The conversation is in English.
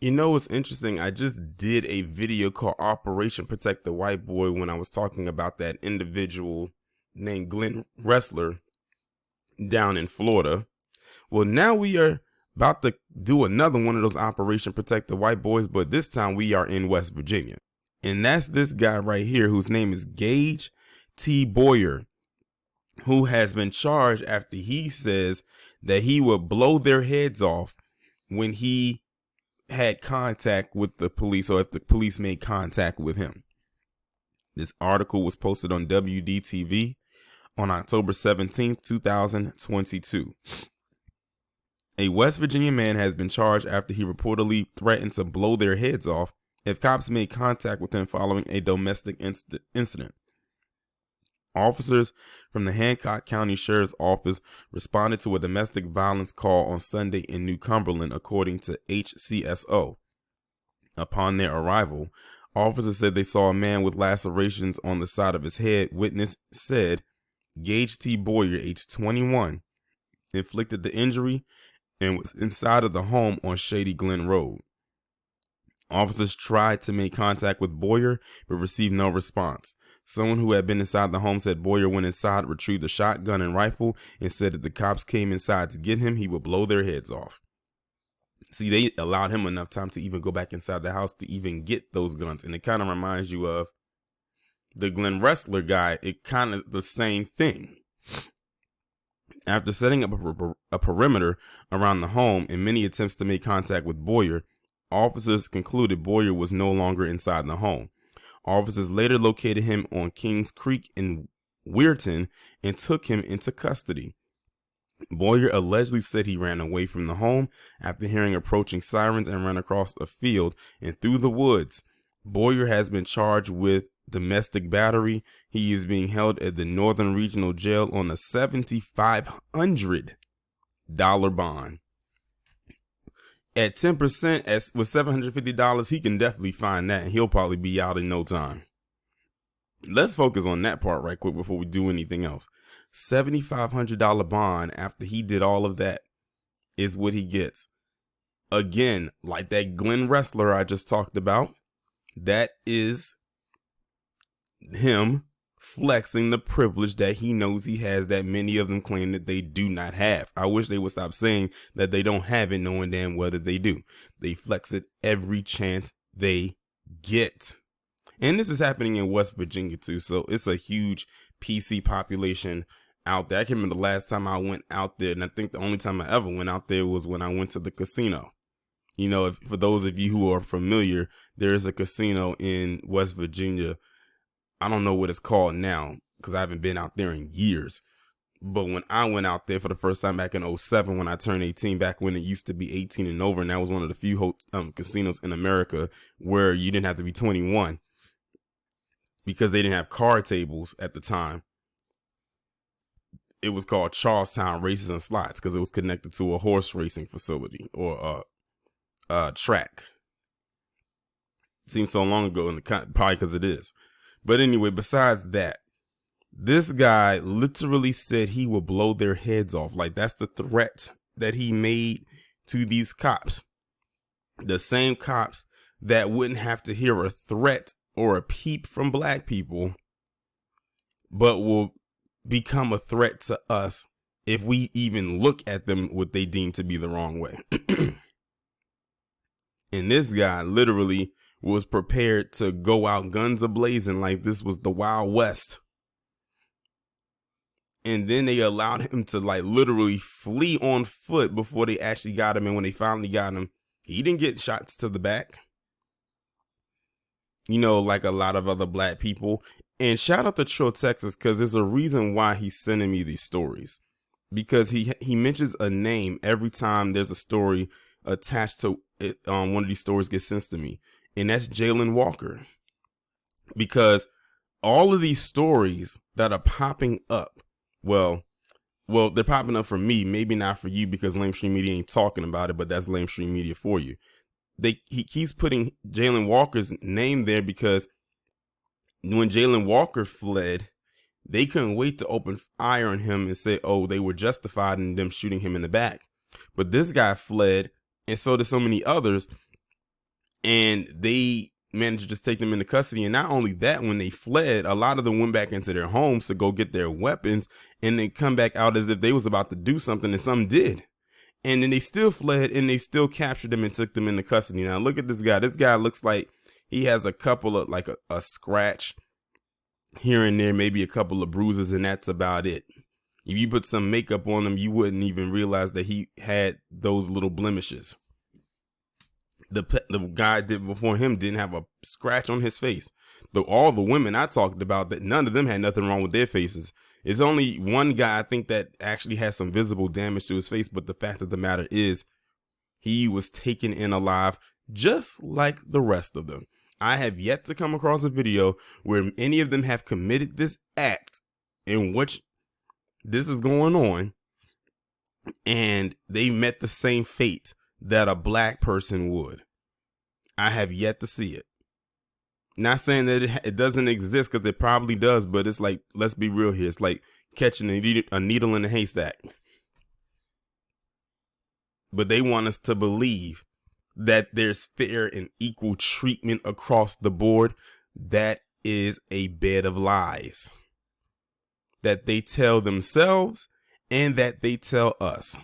You know what's interesting? I just did a video called Operation Protect the White Boy when I was talking about that individual named Glenn Wrestler down in Florida. Well, now we are about to do another one of those Operation Protect the White Boys, but this time we are in West Virginia. And that's this guy right here whose name is Gage T. Boyer, who has been charged after he says that he would blow their heads off when he had contact with the police, or if the police made contact with him. This article was posted on WDTV on October 17th, 2022. A West Virginia man has been charged after he reportedly threatened to blow their heads off if cops made contact with him following a domestic incident. Officers from the Hancock County Sheriff's Office responded to a domestic violence call on Sunday in New Cumberland, according to HCSO. Upon their arrival, officers said they saw a man with lacerations on the side of his head. Witness said Gage T. Boyer, age 21, inflicted the injury and was inside of the home on Shady Glen Road. Officers tried to make contact with Boyer, but received no response. Someone who had been inside the home said Boyer went inside, retrieved a shotgun and rifle, and said if the cops came inside to get him, he would blow their heads off. See, they allowed him enough time to even go back inside the house to even get those guns. And it kind of reminds you of the Glenn Wrestler guy. It kind of the same thing. After setting up a perimeter around the home and many attempts to make contact with Boyer, officers concluded Boyer was no longer inside the home. Officers later located him on Kings Creek in Weirton and took him into custody. Boyer allegedly said he ran away from the home after hearing approaching sirens and ran across a field and through the woods. Boyer has been charged with domestic battery. He is being held at the Northern Regional Jail on a $7,500 bond. At 10%, with $750, he can definitely find that, and he'll probably be out in no time. Let's focus on that part right quick before we do anything else. $7,500 bond after he did all of that is what he gets. Again, like that Glenn Wrestler I just talked about, that is him flexing the privilege that he knows he has that many of them claim that they do not have. I wish they would stop saying that they don't have it, knowing damn well that they do. They flex it every chance they get. And this is happening in West Virginia too, so it's a huge PC population out there. I can remember the last time I went out there, and I think the only time I ever went out there was when I went to the casino. You know, for those of you who are familiar, there is a casino in West Virginia. I don't know what it's called now because I haven't been out there in years. But when I went out there for the first time back in 2007, when I turned 18, back when it used to be 18 and over, and that was one of the few casinos in America where you didn't have to be 21 because they didn't have card tables at the time. It was called Charlestown Races and Slots because it was connected to a horse racing facility or a track. Seems so long ago, probably because it is. But anyway, besides that, this guy literally said he would blow their heads off. Like, that's the threat that he made to these cops. The same cops that wouldn't have to hear a threat or a peep from black people, but will become a threat to us if we even look at them what they deem to be the wrong way. And this guy literally was prepared to go out guns a-blazing like this was the Wild West. And then they allowed him to like literally flee on foot before they actually got him. And when they finally got him, he didn't get shots to the back. You know, like a lot of other black people. And shout out to Trill, Texas, because there's a reason why he's sending me these stories. Because he mentions a name every time there's a story attached to it. One of these stories gets sent to me. And that's Jalen Walker. Because all of these stories that are popping up, well, they're popping up for me, maybe not for you because lamestream media ain't talking about it, but that's lamestream media for you. He keeps putting Jalen Walker's name there because when Jalen Walker fled, they couldn't wait to open fire on him and say, oh, they were justified in them shooting him in the back. But this guy fled, and so did so many others. and they managed to just take them into custody. And not only that, when they fled, a lot of them went back into their homes to go get their weapons, and they come back out as if they was about to do something, and some did. And then they still fled, and they still captured them and took them into custody. Now look at this guy. This guy looks like he has a couple of, like a scratch here and there, maybe a couple of bruises, and that's about it. If you put some makeup on him, you wouldn't even realize that he had those little blemishes. The guy did before him didn't have a scratch on his face. But all the women I talked about, that none of them had nothing wrong with their faces. It's only one guy I think that actually has some visible damage to his face. But the fact of the matter is, he was taken in alive, just like the rest of them. I have yet to come across a video where any of them have committed this act in which this is going on, and they met the same fate that a black person would. I have yet to see it. Not saying that it doesn't exist, because it probably does, but it's like, let's be real here. It's like catching a needle in a haystack. But they want us to believe that there's fair and equal treatment across the board. That is a bed of lies that they tell themselves and that they tell us.